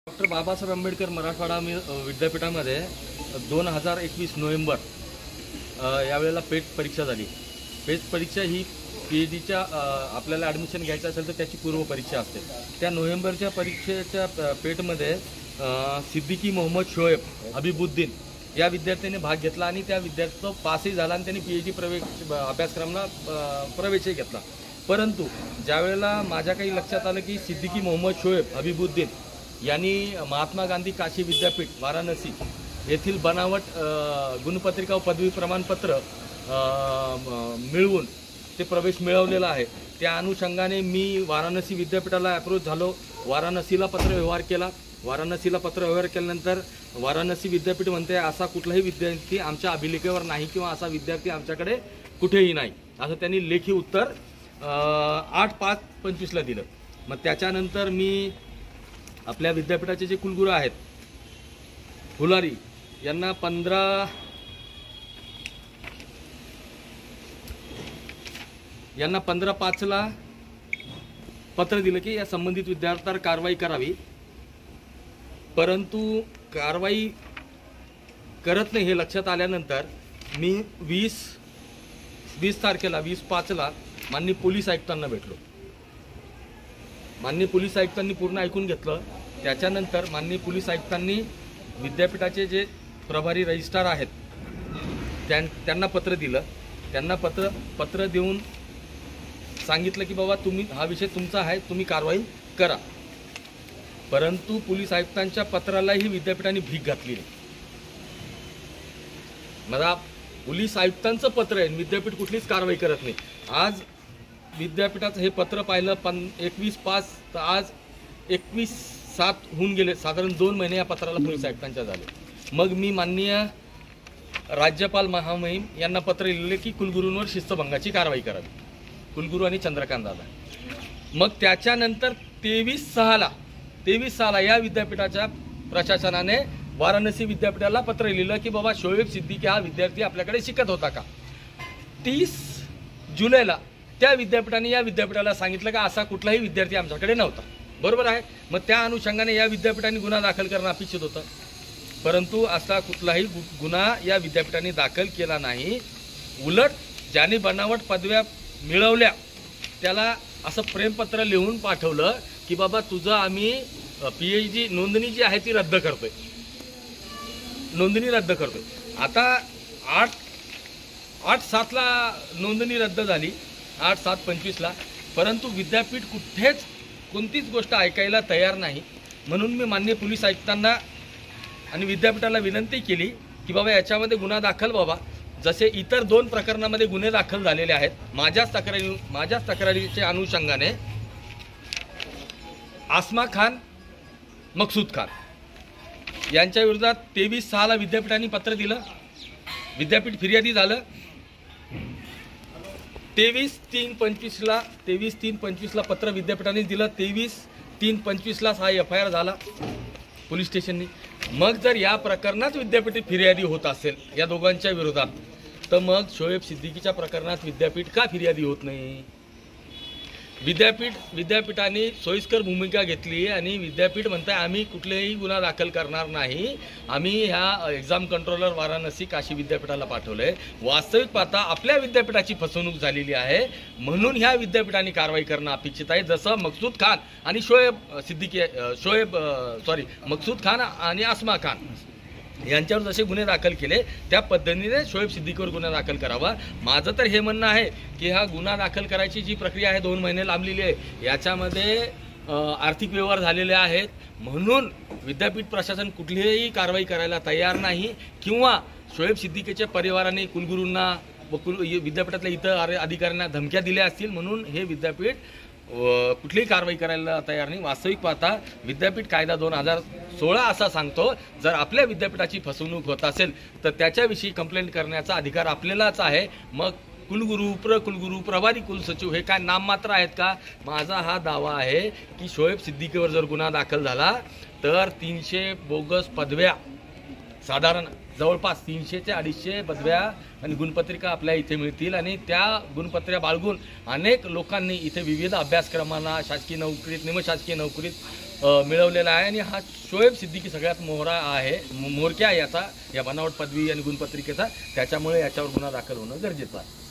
Doctor Babasaheb Ambedkar Marathwada विद्यापीठामध्ये 2021 November यावेळेला पेट परीक्षा झाली बेस्ट परीक्षा ही PhDच्या आपल्याला ॲडमिशन घ्यायचं असेल तर त्याची पूर्वपरीक्षा असते। त्या नोव्हेंबरच्या परीक्षेच्या पेटमध्ये सिद्दीकी मोहम्मद शोएब हबीबुद्दीन या विद्यार्थ्याने भाग घेतला आणि त्या विद्यार्थी पासही झाला आणि त्यांनी PhD अभ्यासक्रमाला प्रवेशही घेतला। परंतु ज्यावेळेला माझ्या काही लक्षात आलं की सिद्दीकी मोहम्मद शोएब हबीबुद्दीन यांनी महात्मा गांधी काशी विद्यापीठ वाराणसी येथील बनावट गुणपत्रिका व पदवी प्रमाणपत्र मिळवून ते प्रवेश मिळवलेला आहे। त्या अनुषंगाने मी वाराणसी विद्यापीठाला अप्रोच झालो, वाराणसीला पत्रव्यवहार केला। वाराणसीला पत्रव्यवहार केल्यानंतर वाराणसी विद्यापीठ म्हणते असा कुठलाही विद्यार्थी आमच्या अभिलेखेवर नाही किंवा असा विद्यार्थी आमच्याकडे कुठेही नाही, असं त्यांनी लेखी उत्तर 8/5/25ला दिलं। मग त्याच्यानंतर मी आपल्या विद्यापीठाचे जे कुलगुरू आहेत फुलारी यांना 15/5ला पत्र दिलं की या संबंधित विद्यार्थ्यावर कारवाई करावी, परंतु कारवाई करत नाही हे लक्षात आल्यानंतर मी 20 तारखेला 20/5ला माननीय पोलीस आयुक्तांना भेटलो। माननीय पोलीस आयुक्तांनी पूर्ण ऐकून घेतलं। त्याच्यानंतर माननीय पोलीस आयुक्तांनी विद्यापीठाचे जे प्रभारी रजिस्ट्रार आहेत त्यांना पत्र दिलं। त्यांना पत्र देऊन सांगितलं की बाबा तुम्ही हा विषय तुमचा आहे, तुम्ही कारवाई करा। परंतु पोलीस आयुक्तांच्या पत्रालाही विद्यापीठाने भीक घातली नाही। मला पोलीस आयुक्तांचं पत्र आहे, विद्यापीठ कुठलीच कारवाई करत नाही। आज विद्यापीठाचं हे पत्र पाहिलं 21/5 तर आज 21/7 होऊन गेले, साधारण 2 महिने या पत्राला पोलीस आयुक्तांच्या झाले। मग मी माननीय राज्यपाल महामहिम यांना पत्र लिहिले की कुलगुरूंवर शिस्तभंगाची कारवाई करावी, कुलगुरू आणि चंद्रकांत दादा। मग त्याच्यानंतर 23/6ला या विद्यापीठाच्या प्रशासनाने वाराणसी विद्यापीठाला पत्र लिहिलं की बाबा शोएब सिद्दीकी हा विद्यार्थी आपल्याकडे शिकत होता का। 30 जुलैला त्या विद्यापीठाने या विद्यापीठाला सांगितलं की असा कुठलाही विद्यार्थी आमच्याकडे नव्हता। बरोबर आहे। मग त्या अनुषंगाने या विद्यापीठाने गुन्हा दाखल करणं अपेक्षित होतं, परंतु असा कुठलाही गुन्हा या विद्यापीठाने दाखल केला नाही। उलट ज्याने बनावट पदव्या मिळवल्या त्याला असं प्रेमपत्र लिहून पाठवलं की बाबा तुझं आम्ही PhD नोंदणी जी आहे ती रद्द करतोय, नोंदणी रद्द करतोय। आता 8/7ला नोंदणी रद्द झाली, 8/7/25ला, परंतु विद्यापीठ कुठेच कोणतीच गोष्ट ऐकायला तयार नाही। म्हणून मी माननीय पोलीस आयुक्तांना आणि विद्यापीठाला विनंती केली की बाबा याच्यामध्ये गुन्हा दाखल व्हावा, जसे इतर 2 प्रकरणामध्ये गुन्हे दाखल झालेले आहेत। माझ्याच तक्रारीच्या अनुषंगाने आसमा खान, मकसूद खान यांच्या विरोधात 23/6ला विद्यापीठाने पत्र दिलं, विद्यापीठ फिर्यादी झालं। 23/3/25ला पत्र विद्यापीठाने दिलं, 23/3/25ला हा FIR झाला पोलीस स्टेशननी। मग जर या प्रकरणात विद्यापीठ फिर्यादी होत असेल या दोघांच्या विरोधात, तर मग शोएब सिद्दीकीच्या प्रकरणात विद्यापीठ का फिर्यादी होत नाही। विद्यापीठाने सोयीस्कर भूमिका घेतली आणि विद्यापीठ म्हणताय आम्ही कुठलेही गुन्हा दाखल करणार नाही, आम्ही ह्या एक्झाम कंट्रोलर वाराणसी काशी विद्यापीठाला पाठवलंय। वास्तविक पाहता आपल्या विद्यापीठाची फसवणूक झालेली आहे, म्हणून ह्या विद्यापीठाने कारवाई करणं अपेक्षित आहे। जसं मकसूद खान आणि मकसूद खान आणि आसमा खान यांच्यावर जसे गुन्हे दाखल केले त्या पद्धतीने शोएब सिद्दीकीवर गुन्हा दाखल करावा। माझं तर हे म्हणणं आहे की हा गुन्हा दाखल करायची जी प्रक्रिया आहे 2 महिने लांबलेली आहे, याच्यामध्ये आर्थिक व्यवहार झालेले आहेत, म्हणून विद्यापीठ प्रशासन कुठलीही कारवाई करायला तयार नाही किंवा शोएब सिद्दीकीच्या परिवाराने कुलगुरूंना व विद्यापीठातल्या इतर अधिकाऱ्यांना धमक्या दिल्या असतील, म्हणून हे विद्यापीठ कुठलीही कारवाई करायला तयार नाही। वास्तविक पाहता विद्यापीठ कायदा 2016 असा सांगतो, जर आपल्या विद्यापीठाची फसवणूक होत असेल तर त्याच्याविषयी कंप्लेंट करण्याचा अधिकार आपल्यालाच आहे। मग कुलगुरू, उपकुलगुरू, प्रभारी कुलसचिव हे काय नाममात्र आहेत का? माझा हा दावा आहे की शोएब सिद्दीकीवर जर गुन्हा दाखल झाला तर 300 बोगस पदव्या, साधारण जवळपास 300 ते 250 पदव्या आणि गुणपत्रिका आपल्या इथे मिळतील आणि त्या गुणपत्रिका बाळगून अनेक लोकांनी इथे विविध अभ्यासक्रमांना शासकीय नोकरीत, निमशासकीय नोकरीत मिळवलेला आहे आणि हा शोएब सिद्दीकी सगळ्यात म्होरक्या आहे याचा, या बनावट पदवी आणि गुणपत्रिकेचा। त्याच्यामुळे याच्यावर गुन्हा दाखल होणं गरजेचं आहे।